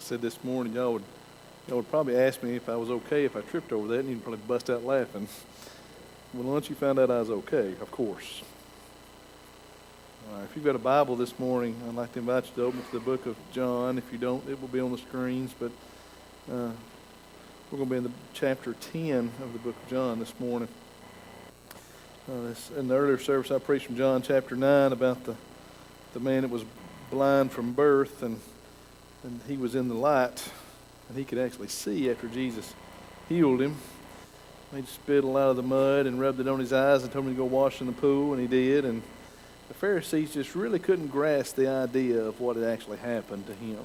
said this morning, y'all would probably ask me if I was okay if I tripped over that, and you'd probably bust out laughing. Well, once you found out I was okay, of course. All right, if you've got a Bible this morning, I'd like to invite you to open to the book of John. If you don't, it will be on the screens, but we're going to be in the chapter 10 of the book of John this morning. In the earlier service, I preached from John chapter 9 about the man that was blind from birth, and he was in the light, and he could actually see after Jesus healed him. He spit a lot of the mud and rubbed it on his eyes and told him to go wash in the pool, and he did. And the Pharisees just really couldn't grasp the idea of what had actually happened to him.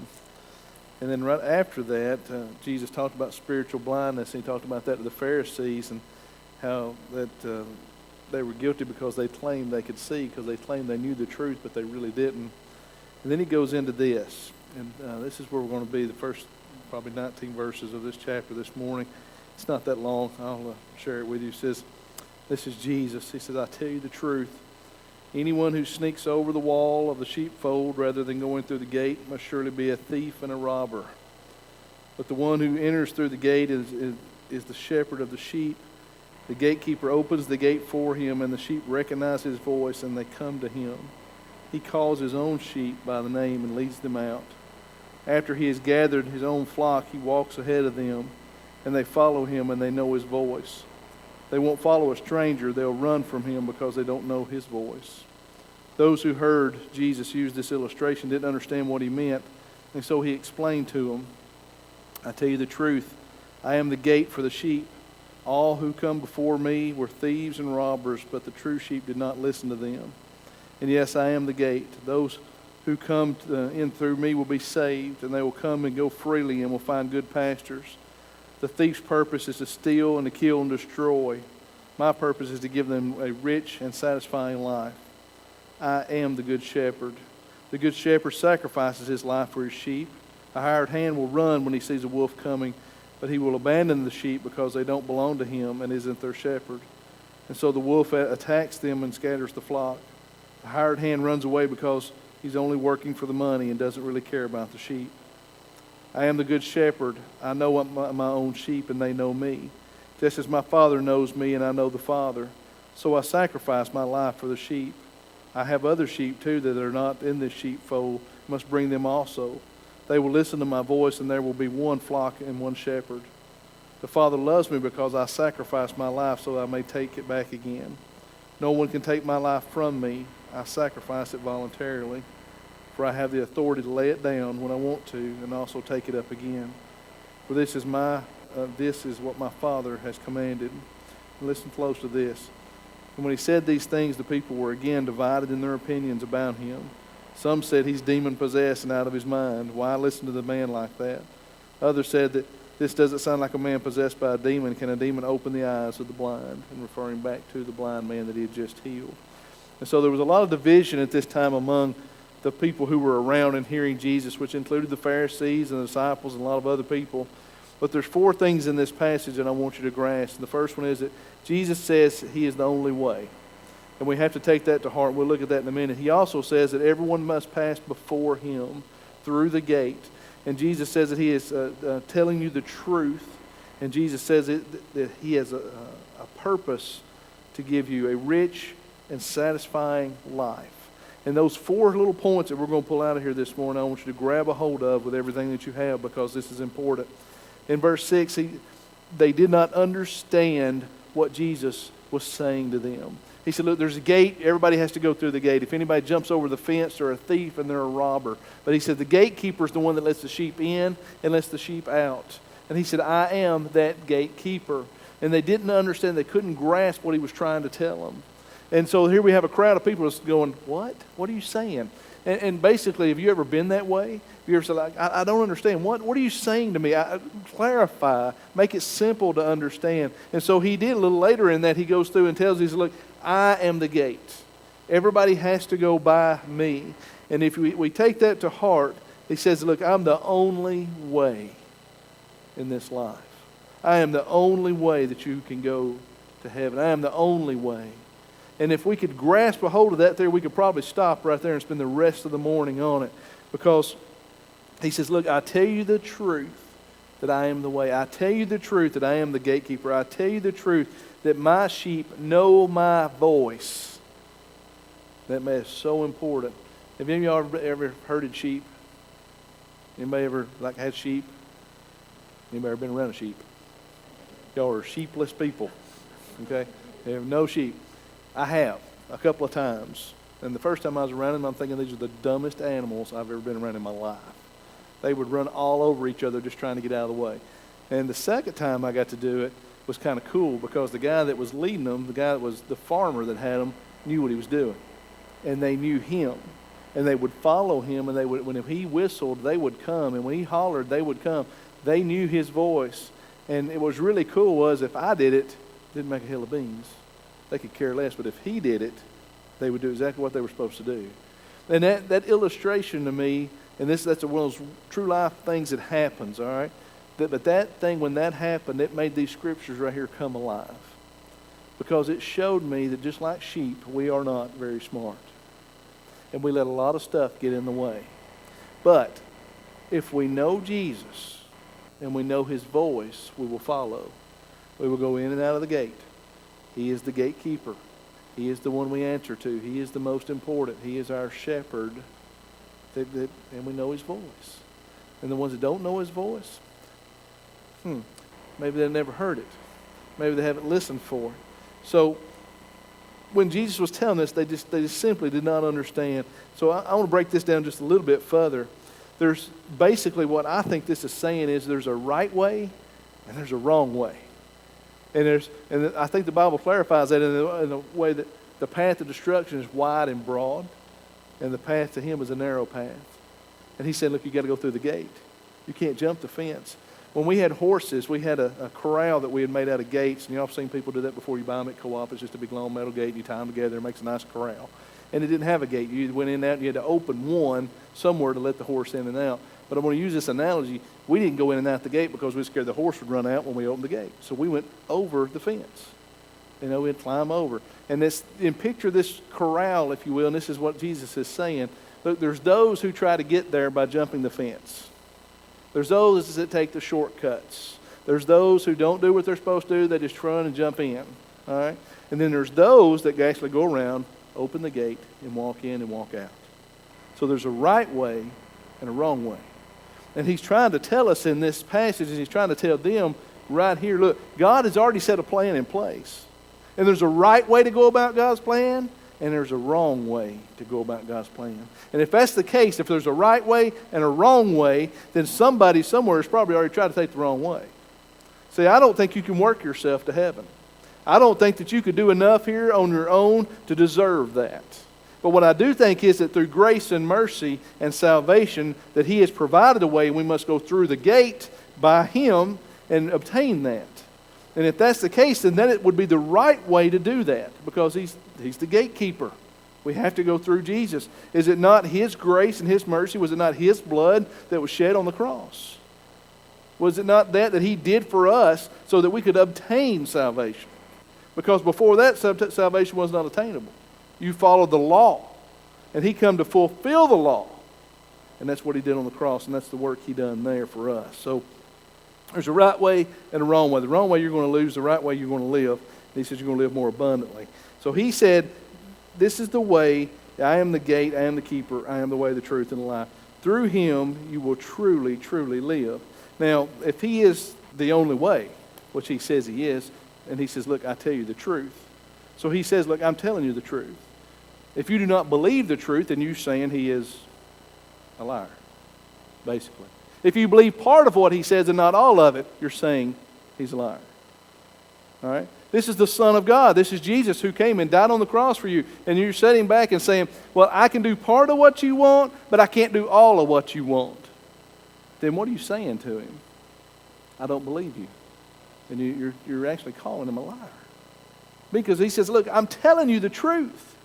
And then right after that, Jesus talked about spiritual blindness, and he talked about that to the Pharisees and how that they were guilty because they claimed they could see, because they claimed they knew the truth, but they really didn't. And then he goes into this, and this is where we're going to be, the first probably 19 verses of this chapter this morning. It's not that long. I'll share it with you. It says, this is Jesus. He says, I tell you the truth. Anyone who sneaks over the wall of the sheepfold rather than going through the gate must surely be a thief and a robber. But the one who enters through the gate is the shepherd of the sheep. The gatekeeper opens the gate for him, and the sheep recognize his voice, and they come to him. He calls his own sheep by the name and leads them out. After he has gathered his own flock, he walks ahead of them, and they follow him, and they know his voice. They won't follow a stranger. They'll run from him because they don't know his voice. Those who heard Jesus use this illustration didn't understand what he meant, and so he explained to them, I tell you the truth, I am the gate for the sheep. All who come before me were thieves and robbers, but the true sheep did not listen to them. And yes, I am the gate. Those who come in through me will be saved, and they will come and go freely and will find good pastures. The thief's purpose is to steal and to kill and destroy. My purpose is to give them a rich and satisfying life. I am the good shepherd. The good shepherd sacrifices his life for his sheep. A hired hand will run when he sees a wolf coming, but he will abandon the sheep because they don't belong to him and isn't their shepherd. And so the wolf attacks them and scatters the flock. The hired hand runs away because he's only working for the money and doesn't really care about the sheep. I am the good shepherd. I know my own sheep, and they know me. Just as my Father knows me, and I know the Father. So I sacrifice my life for the sheep. I have other sheep, too, that are not in this sheepfold. I must bring them also. They will listen to my voice, and there will be one flock and one shepherd. The Father loves me because I sacrifice my life so that I may take it back again. No one can take my life from me. I sacrifice it voluntarily. For I have the authority to lay it down when I want to, and also take it up again. For this is what my Father has commanded. Listen close to this. And when he said these things, the people were again divided in their opinions about him. Some said he's demon-possessed and out of his mind. Why listen to the man like that? Others said that this doesn't sound like a man possessed by a demon. Can a demon open the eyes of the blind? And referring back to the blind man that he had just healed. And so there was a lot of division at this time among the people who were around and hearing Jesus, which included the Pharisees and the disciples and a lot of other people. But there's four things in this passage that I want you to grasp. And the first one is that Jesus says he is the only way. And we have to take that to heart. We'll look at that in a minute. He also says that everyone must pass before him through the gate. And Jesus says that he is telling you the truth. And Jesus says that he has a purpose to give you a rich and satisfying life. And those four little points that we're going to pull out of here this morning, I want you to grab a hold of with everything that you have, because this is important. In verse 6, they did not understand what Jesus was saying to them. He said, look, there's a gate. Everybody has to go through the gate. If anybody jumps over the fence, they're a thief and they're a robber. But he said the gatekeeper is the one that lets the sheep in and lets the sheep out. And he said, I am that gatekeeper. And they didn't understand. They couldn't grasp what he was trying to tell them. And so here we have a crowd of people that's going, what? What are you saying? And basically, have you ever been that way? Have you ever said, like, I don't understand. What are you saying to me? Clarify. Make it simple to understand. And so he did a little later in that. He goes through and tells us, look, I am the gate. Everybody has to go by me. And if we take that to heart, he says, look, I'm the only way in this life. I am the only way that you can go to heaven. I am the only way. And if we could grasp a hold of that there, we could probably stop right there and spend the rest of the morning on it. Because He says, look, I tell you the truth that I am the way. I tell you the truth that I am the gatekeeper. I tell you the truth that my sheep know my voice. That is so important. Have any of y'all ever herded sheep? Anybody ever had sheep? Anybody ever been around a sheep? Y'all are sheepless people. Okay? They have no sheep. I have a couple of times. And the first time I was around them, I'm thinking these are the dumbest animals I've ever been around in my life. They would run all over each other just trying to get out of the way. And the second time I got to do it was kind of cool because the guy that was leading them, the guy that was the farmer that had them, knew what he was doing. And they knew him. And they would follow him, and they would, when he whistled, they would come. And when he hollered, they would come. They knew his voice. And it was really cool was if I did it didn't make a hill of beans. They could care less. But if he did it, they would do exactly what they were supposed to do. And that illustration to me, and that's one of those true life things that happens, all right? But that thing, when that happened, it made these scriptures right here come alive. Because it showed me that just like sheep, we are not very smart. And we let a lot of stuff get in the way. But if we know Jesus and we know his voice, we will follow. We will go in and out of the gate. He is the gatekeeper. He is the one we answer to. He is the most important. He is our shepherd. And we know his voice. And the ones that don't know his voice, maybe they've never heard it. Maybe they haven't listened for it. So when Jesus was telling us, they just simply did not understand. So I want to break this down just a little bit further. There's basically what I think this is saying is there's a right way and there's a wrong way. And I think the Bible clarifies that in a way that the path of destruction is wide and broad, and the path to him is a narrow path. And he said, look, you got to go through the gate. You can't jump the fence. When we had horses, we had a corral that we had made out of gates, and y'all have seen people do that before. You buy them at co-op. It's just a big long metal gate, and you tie them together. It makes a nice corral. And it didn't have a gate. You went in and out, and you had to open one somewhere to let the horse in and out. But I'm going to use this analogy. We didn't go in and out the gate because we were scared the horse would run out when we opened the gate. So we went over the fence. We'd climb over. And picture this corral, if you will, and this is what Jesus is saying. Look, there's those who try to get there by jumping the fence. There's those that take the shortcuts. There's those who don't do what they're supposed to do. They just run and jump in. All right? And then there's those that actually go around, open the gate, and walk in and walk out. So there's a right way and a wrong way. And he's trying to tell us in this passage, and he's trying to tell them right here, look, God has already set a plan in place. And there's a right way to go about God's plan, and there's a wrong way to go about God's plan. And if that's the case, if there's a right way and a wrong way, then somebody somewhere has probably already tried to take the wrong way. See, I don't think you can work yourself to heaven. I don't think that you could do enough here on your own to deserve that. But what I do think is that through grace and mercy and salvation, that he has provided a way, we must go through the gate by him and obtain that. And if that's the case, then it would be the right way to do that, because he's the gatekeeper. We have to go through Jesus. Is it not his grace and his mercy? Was it not his blood that was shed on the cross? Was it not that he did for us so that we could obtain salvation? Because before that, salvation was not attainable. You followed the law, and he come to fulfill the law. And that's what he did on the cross, and that's the work he done there for us. So there's a right way and a wrong way. The wrong way you're going to lose, the right way you're going to live. And he says you're going to live more abundantly. So he said, this is the way. I am the gate, I am the keeper, I am the way, the truth, and the life. Through him you will truly, truly live. Now, if he is the only way, which he says he is, and he says, look, I tell you the truth. So he says, look, I'm telling you the truth. If you do not believe the truth, then you're saying he is a liar, basically. If you believe part of what he says and not all of it, you're saying he's a liar. All right? This is the Son of God. This is Jesus who came and died on the cross for you. And you're sitting back and saying, well, I can do part of what you want, but I can't do all of what you want. Then what are you saying to him? I don't believe you. And you're actually calling him a liar. Because he says, look, I'm telling you the truth.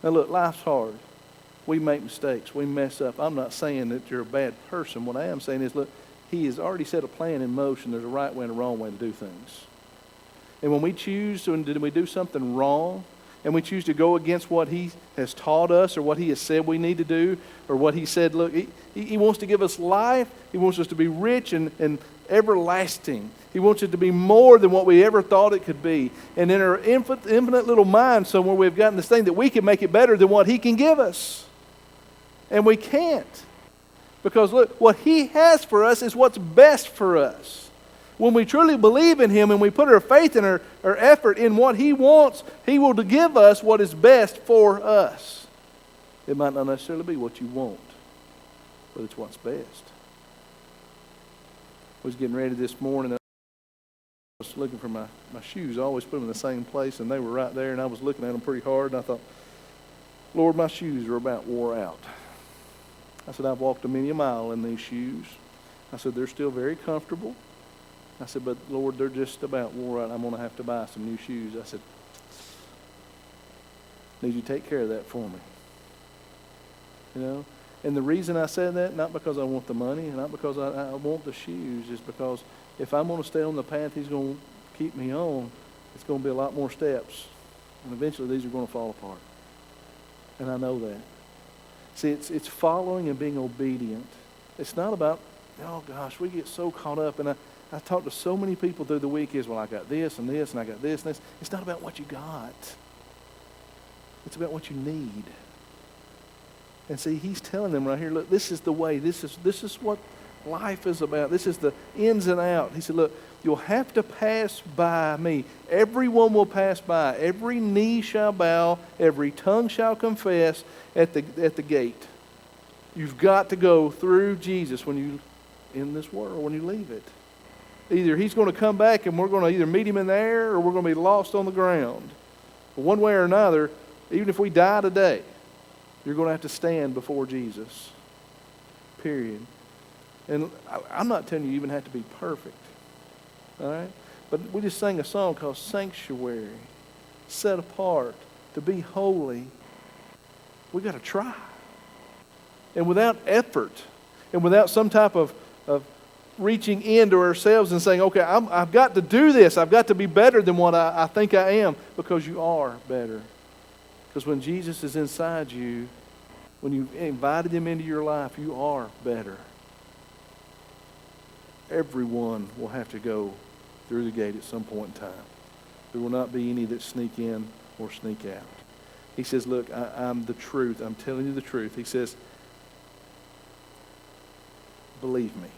Now look, life's hard. We make mistakes. We mess up. I'm not saying that you're a bad person. What I am saying is, look, he has already set a plan in motion. There's a right way and a wrong way to do things. And when we choose to, and we do something wrong, and we choose to go against what He has taught us or what He has said we need to do or what He said, look, He wants to give us life. He wants us to be rich and everlasting. He wants it to be more than what we ever thought it could be. And in our infinite little mind somewhere, we've gotten this thing that we can make it better than what He can give us. And we can't. Because look, what He has for us is what's best for us. When we truly believe in Him and we put our faith and our effort in what He wants, He will give us what is best for us. It might not necessarily be what you want, but it's what's best. I was getting ready this morning. I was looking for my shoes. I always put them in the same place, and they were right there, and I was looking at them pretty hard, and I thought, Lord, my shoes are about wore out. I said, I've walked many a mile in these shoes. I said, they're still very comfortable. I said, but Lord, they're just about wore out. I'm going to have to buy some new shoes. I said, need you to take care of that for me. You know? And the reason I said that, not because I want the money, and not because I want the shoes, is because if I'm going to stay on the path He's going to keep me on, it's going to be a lot more steps. And eventually these are going to fall apart. And I know that. See, it's following and being obedient. It's not about, oh gosh, we get so caught up. And I talk to so many people through the week well, I got this and this and I got this and this. It's not about what you got. It's about what you need. And see, He's telling them right here, look, this is the way. This is what life is about. This is the ins and outs. He said, look, you'll have to pass by me. Everyone will pass by. Every knee shall bow. Every tongue shall confess at the gate. You've got to go through Jesus when you in this world, when you leave it. Either He's going to come back and we're going to either meet Him in the air or we're going to be lost on the ground. But one way or another, even if we die today, you're going to have to stand before Jesus. Period. And I'm not telling you even have to be perfect. All right? But we just sang a song called Sanctuary. Set apart. To be holy. We got to try. And without effort, and without some type of reaching into ourselves and saying, okay, I've got to do this. I've got to be better than what I think I am. Because you are better. Because when Jesus is inside you, when you've invited Him into your life, you are better. Everyone will have to go through the gate at some point in time. There will not be any that sneak in or sneak out. He says, look, I'm the truth. I'm telling you the truth. He says, believe me.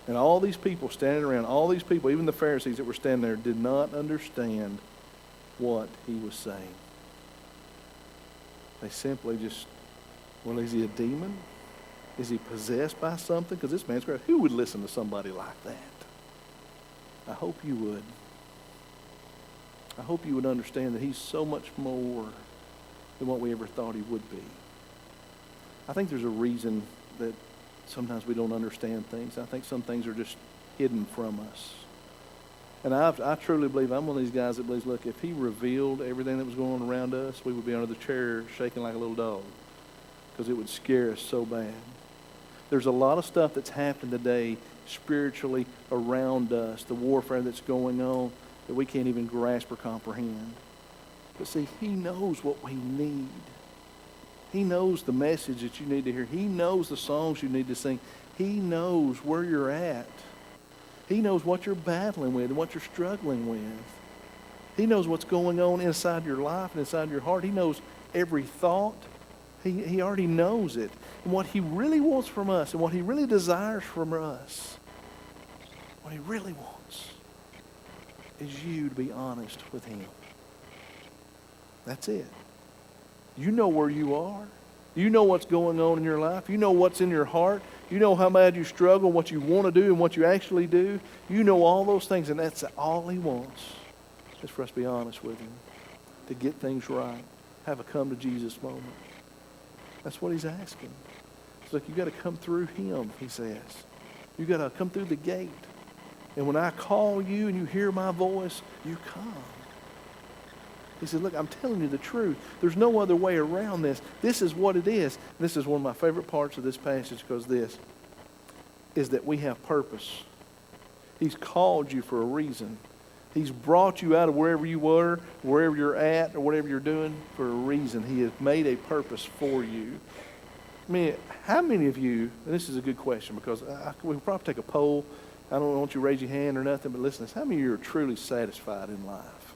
And all these people standing around, all these people, even the Pharisees that were standing there, did not understand what He was saying. They simply just, well, is he a demon? Is he possessed by something? Because this man's great. Who would listen to somebody like that? I hope you would. I hope you would understand that He's so much more than what we ever thought He would be. I think there's a reason that sometimes we don't understand things. I think some things are just hidden from us. And I truly believe, I'm one of these guys that believes, look, if He revealed everything that was going on around us, we would be under the chair shaking like a little dog because it would scare us so bad. There's a lot of stuff that's happened today spiritually around us, the warfare that's going on that we can't even grasp or comprehend. But see, He knows what we need. He knows the message that you need to hear. He knows the songs you need to sing. He knows where you're at. He knows what you're battling with and what you're struggling with. He knows what's going on inside your life and inside your heart. He knows every thought. He already knows it. And what He really wants from us and what He really desires from us, what He really wants is you to be honest with Him. That's it. You know where you are. You know what's going on in your life. You know what's in your heart. You know how bad you struggle, what you want to do and what you actually do. You know all those things, and that's all He wants is for us to be honest with Him, to get things right, have a come to Jesus moment. That's what He's asking. It's like you got to come through Him, He says. You got to come through the gate. And when I call you and you hear my voice, you come. He said, look, I'm telling you the truth. There's no other way around this. This is what it is. This is one of my favorite parts of this passage because this is that we have purpose. He's called you for a reason. He's brought you out of wherever you were, wherever you're at, or whatever you're doing for a reason. He has made a purpose for you. I mean, how many of you, and this is a good question because we'll probably take a poll. I don't want you to raise your hand or nothing, but listen to this. How many of you are truly satisfied in life?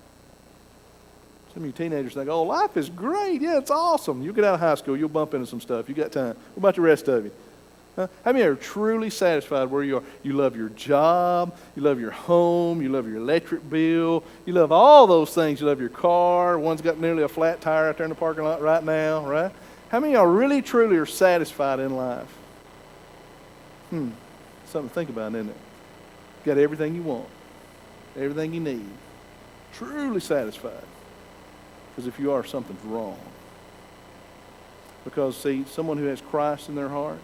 Some of you teenagers think, oh, life is great. Yeah, it's awesome. You get out of high school, you'll bump into some stuff. You got time. What about the rest of you? Huh? How many are truly satisfied where you are? You love your job. You love your home. You love your electric bill. You love all those things. You love your car. One's got nearly a flat tire out there in the parking lot right now, right? How many of y'all really, truly are satisfied in life? Something to think about, isn't it? You got everything you want, everything you need. Truly satisfied. Because if you are, something's wrong. Because, see, someone who has Christ in their heart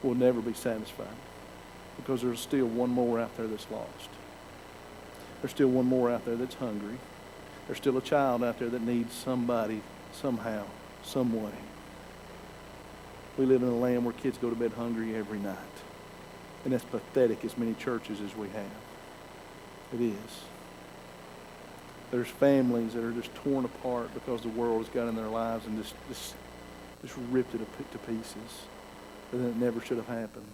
will never be satisfied. Because there's still one more out there that's lost. There's still one more out there that's hungry. There's still a child out there that needs somebody, somehow, some way. We live in a land where kids go to bed hungry every night. And that's pathetic as many churches as we have. It is. There's families that are just torn apart because the world has got in their lives and just ripped it to pieces. And it never should have happened.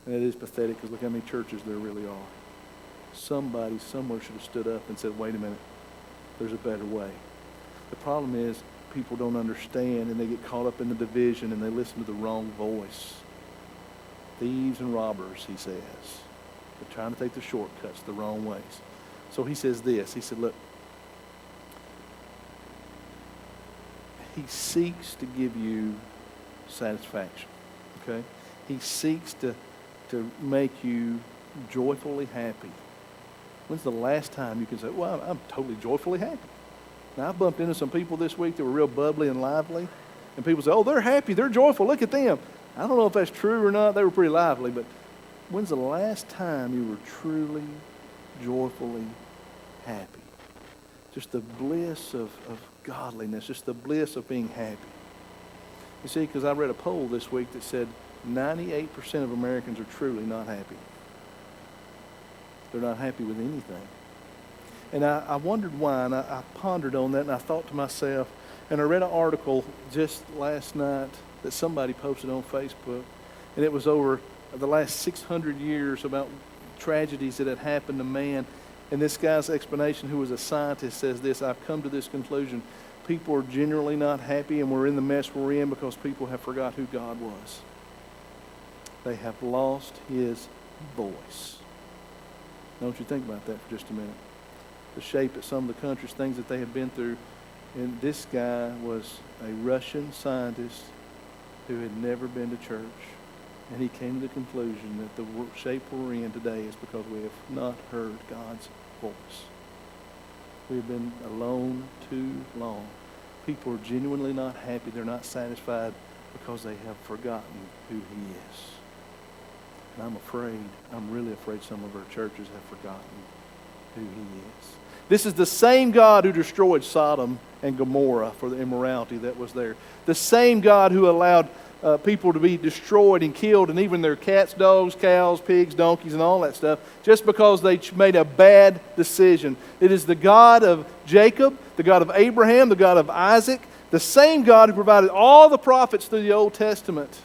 And it is pathetic because look how many churches there really are. Somebody somewhere should have stood up and said, wait a minute, there's a better way. The problem is people don't understand and they get caught up in the division and they listen to the wrong voice. Thieves and robbers, he says. They're trying to take the shortcuts the wrong ways. So he says this. He said, look, he seeks to give you satisfaction. Okay? He seeks to make you joyfully happy. When's the last time you can say, well, I'm totally joyfully happy? Now, I bumped into some people this week that were real bubbly and lively. And people say, oh, they're happy, they're joyful, look at them. I don't know if that's true or not. They were pretty lively. But when's the last time you were truly, joyfully happy? Just the bliss of godliness, just the bliss of being happy. You see, because I read a poll this week that said 98% of Americans are truly not happy. They're not happy with anything. And I wondered why, and I pondered on that, and I thought to myself, and I read an article just last night that somebody posted on Facebook, and it was over the last 600 years about tragedies that had happened to man. And this guy's explanation, who was a scientist, says this: I've come to this conclusion. People are generally not happy, and we're in the mess we're in because people have forgot who God was. They have lost his voice. Don't you think about that for just a minute? The shape of some of the countries, things that they have been through. And this guy was a Russian scientist who had never been to church. And he came to the conclusion that the shape we're in today is because we have not heard God's voice. We have been alone too long. People are genuinely not happy. They're not satisfied because they have forgotten who he is. And I'm really afraid some of our churches have forgotten who he is. This is the same God who destroyed Sodom and Gomorrah for the immorality that was there. The same God who allowed people to be destroyed and killed, and even their cats, dogs, cows, pigs, donkeys, and all that stuff, just because they made a bad decision. It is the God of Jacob, the God of Abraham, the God of Isaac, the same God who provided all the prophets through the Old Testament.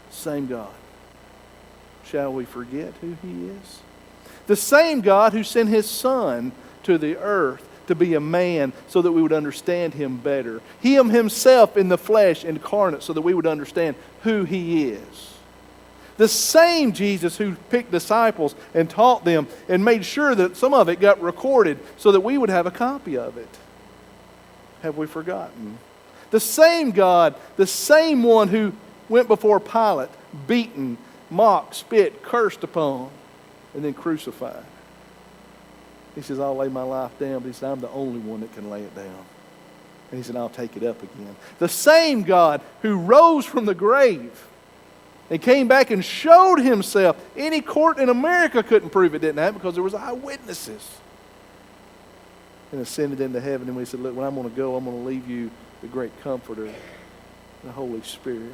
Same God. Shall we forget who he is? The same God who sent his Son to the earth to be a man so that we would understand him better. Him himself in the flesh incarnate so that we would understand who he is. The same Jesus who picked disciples and taught them and made sure that some of it got recorded so that we would have a copy of it. Have we forgotten? The same God, the same one who went before Pilate, beaten, mocked, spit, cursed upon, and then crucified. He says, I'll lay my life down, but he said, I'm the only one that can lay it down. And he said, I'll take it up again. The same God who rose from the grave and came back and showed himself. Any court in America couldn't prove it didn't happen because there was eyewitnesses. And ascended into heaven, and we said, look, when I'm going to go, I'm going to leave you the great Comforter, the Holy Spirit,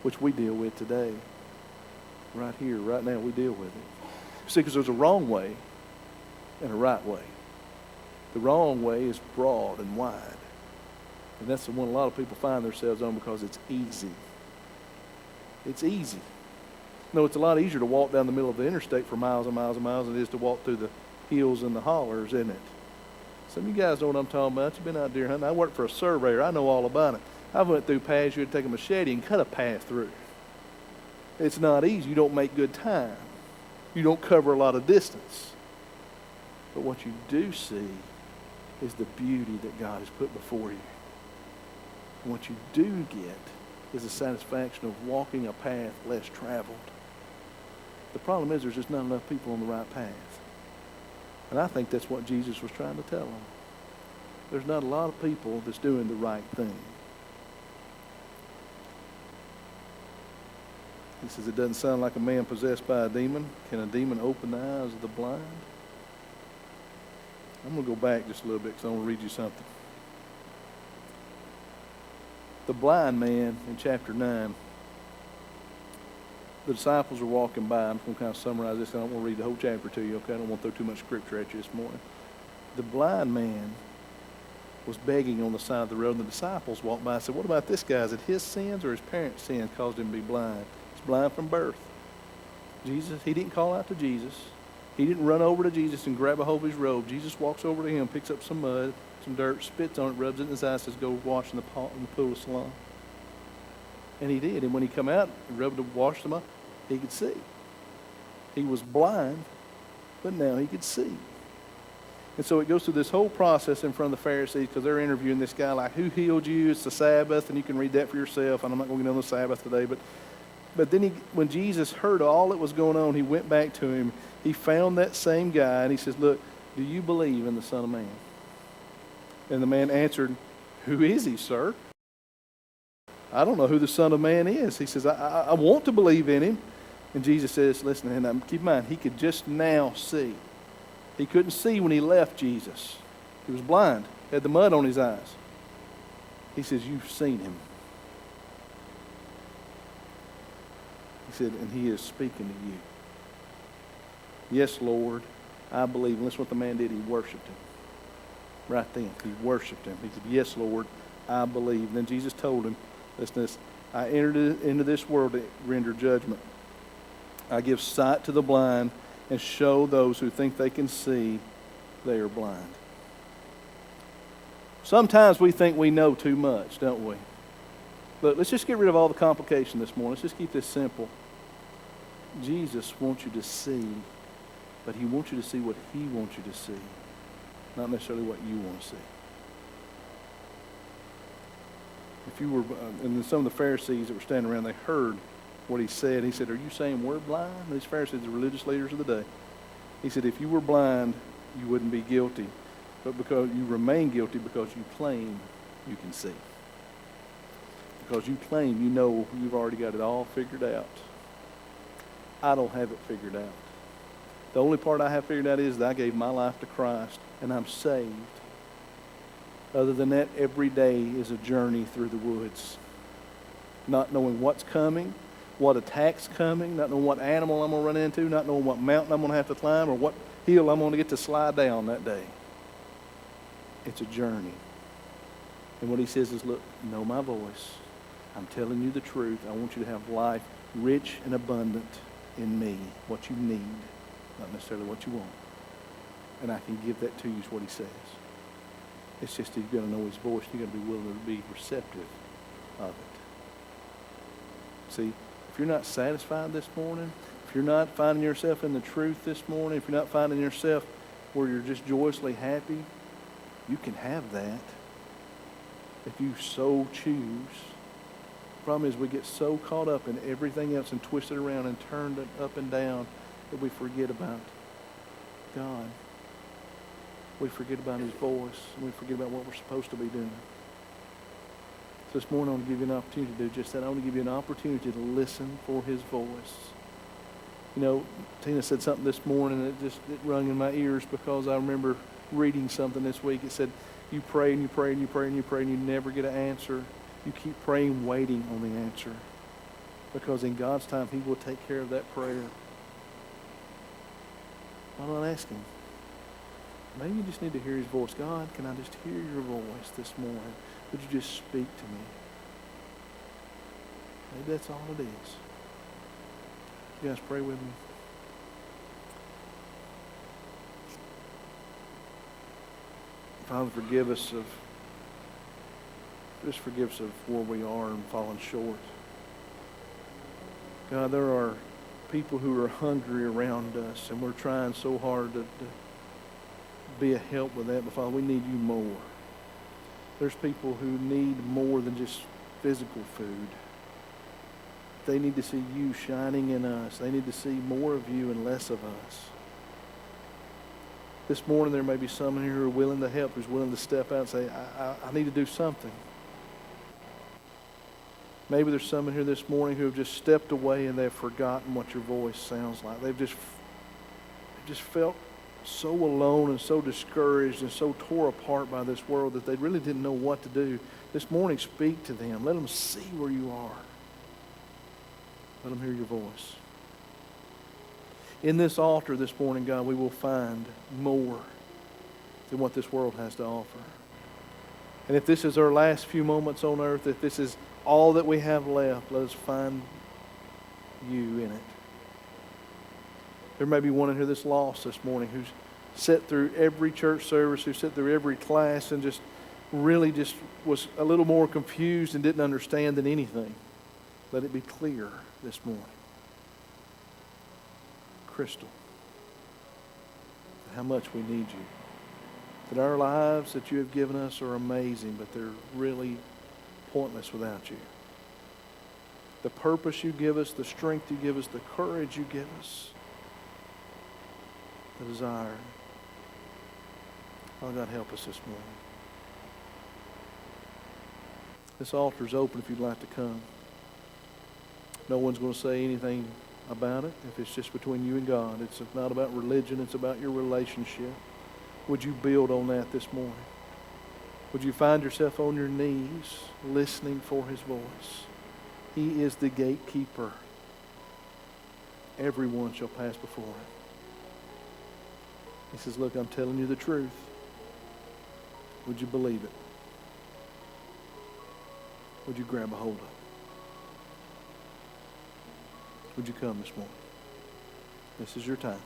which we deal with today. Right here, right now, we deal with it. See, because there's a wrong way. and a right way. The wrong way is broad and wide. And that's the one a lot of people find themselves on because it's easy. It's easy. No, it's a lot easier to walk down the middle of the interstate for miles and miles and miles than it is to walk through the hills and the hollers, isn't it? Some of you guys know what I'm talking about. You've been out deer hunting. I work for a surveyor. I know all about it. I went through paths you had to take a machete and cut a path through. It's not easy. You don't make good time. You don't cover a lot of distance. But what you do see is the beauty that God has put before you. And what you do get is the satisfaction of walking a path less traveled. The problem is there's just not enough people on the right path. And I think that's what Jesus was trying to tell them. There's not a lot of people that's doing the right thing. He says, it doesn't sound like a man possessed by a demon. Can a demon open the eyes of the blind? I'm going to go back just a little bit because I want to read you something. The blind man in chapter 9, the disciples are walking by. I'm just going to kind of summarize this. I don't want to read the whole chapter to you, okay? I don't want to throw too much scripture at you this morning. The blind man was begging on the side of the road, and the disciples walked by and said, what about this guy? Is it his sins or his parents' sins caused him to be blind? He's blind from birth. Jesus, he didn't call out to Jesus. He didn't run over to Jesus and grab a hold of his robe. Jesus walks over to him, picks up some mud, some dirt, spits on it, rubs it in his eyes, says, go wash in the pool of Siloam. And he did. And when he come out and rubbed and washed them up, he could see. He was blind, but now he could see. And so it goes through this whole process in front of the Pharisees because they're interviewing this guy like, who healed you? It's the Sabbath, and you can read that for yourself. And I'm not going to get on the Sabbath today. But then when Jesus heard all that was going on, he went back to him. He found that same guy, and he says, look, do you believe in the Son of Man? And the man answered, who is he, sir? I don't know who the Son of Man is. He says, I want to believe in him. And Jesus says, listen, and keep in mind, he could just now see. He couldn't see when he left Jesus. He was blind, had the mud on his eyes. He says, you've seen him. He said, and he is speaking to you. Yes, Lord, I believe. And listen what the man did. He worshiped him. Right then, he worshiped him. He said, yes, Lord, I believe. And then Jesus told him, listen to this, I entered into this world to render judgment. I give sight to the blind and show those who think they can see they are blind. Sometimes we think we know too much, don't we? But let's just get rid of all the complication this morning. Let's just keep this simple. Jesus wants you to see, but he wants you to see what he wants you to see, not necessarily what you want to see. If you were, and some of the Pharisees that were standing around, they heard what he said. He said, are you saying we're blind? These Pharisees, the religious leaders of the day. He said, if you were blind, you wouldn't be guilty. But because you remain guilty because you claim you can see. Because you claim you know you've already got it all figured out. I don't have it figured out. The only part I have figured out is that I gave my life to Christ and I'm saved. Other than that, every day is a journey through the woods. Not knowing what's coming, what attack's coming, not knowing what animal I'm going to run into, not knowing what mountain I'm going to have to climb or what hill I'm going to get to slide down that day. It's a journey. And what he says is, look, know my voice. I'm telling you the truth. I want you to have life rich and abundant in me, what you need, not necessarily what you want. And I can give that to you is what he says. It's just you've got to know his voice. You've got to be willing to be receptive of it. See, if you're not satisfied this morning, if you're not finding yourself in the truth this morning, if you're not finding yourself where you're just joyously happy, you can have that if you so choose. The problem is we get so caught up in everything else and twisted around and turned up and down that we forget about God. We forget about his voice, and we forget about what we're supposed to be doing. So this morning I want to give you an opportunity to do just that. I want to give you an opportunity to listen for his voice. You know, Tina said something this morning that it rung in my ears because I remember reading something this week. It said, you pray and you pray and you pray and you pray and you never get an answer. You keep praying, waiting on the answer. Because in God's time, he will take care of that prayer. Why not ask him? Maybe you just need to hear His voice. God, can I just hear your voice this morning? Would you just speak to me? Maybe that's all it is. You guys pray with me. Father, forgive us of where we are and falling short. God, there are people who are hungry around us, and we're trying so hard to be a help with that. But Father, we need you more. There's people who need more than just physical food. They need to see you shining in us. They need to see more of you and less of us. This morning there may be someone here who are willing to help, who's willing to step out and say, I need to do something. Maybe there's someone here this morning who have just stepped away and they've forgotten what your voice sounds like. They've just felt so alone and so discouraged and so tore apart by this world that they really didn't know what to do. This morning, speak to them. Let them see where you are. Let them hear your voice. In this altar this morning, God, we will find more than what this world has to offer. And if this is our last few moments on earth, if this is all that we have left, let us find you in it. There may be one in here that's lost this morning, who's sat through every church service, who sat through every class and just was a little more confused and didn't understand than anything. Let it be clear this morning. Crystal. How much we need you. That our lives that you have given us are amazing, but they're really pointless without you. The purpose you give us, the strength you give us, the courage you give us, the desire. Oh, God, help us this morning. This altar is open if you'd like to come. No one's going to say anything about it if it's just between you and God. It's not about religion. It's about your relationship. Would you build on that this morning? Would you find yourself on your knees listening for His voice? He is the gatekeeper. Everyone shall pass before Him. He says, look, I'm telling you the truth. Would you believe it? Would you grab a hold of it? Would you come this morning? This is your time.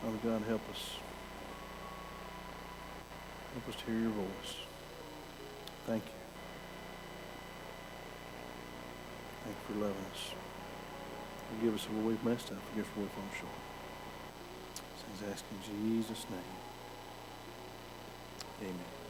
Father God, help us. Help us to hear your voice. Thank you. Thank you for loving us. Forgive us where we've messed up. Forgive us where we've fallen short. So he's asking in Jesus' name. Amen.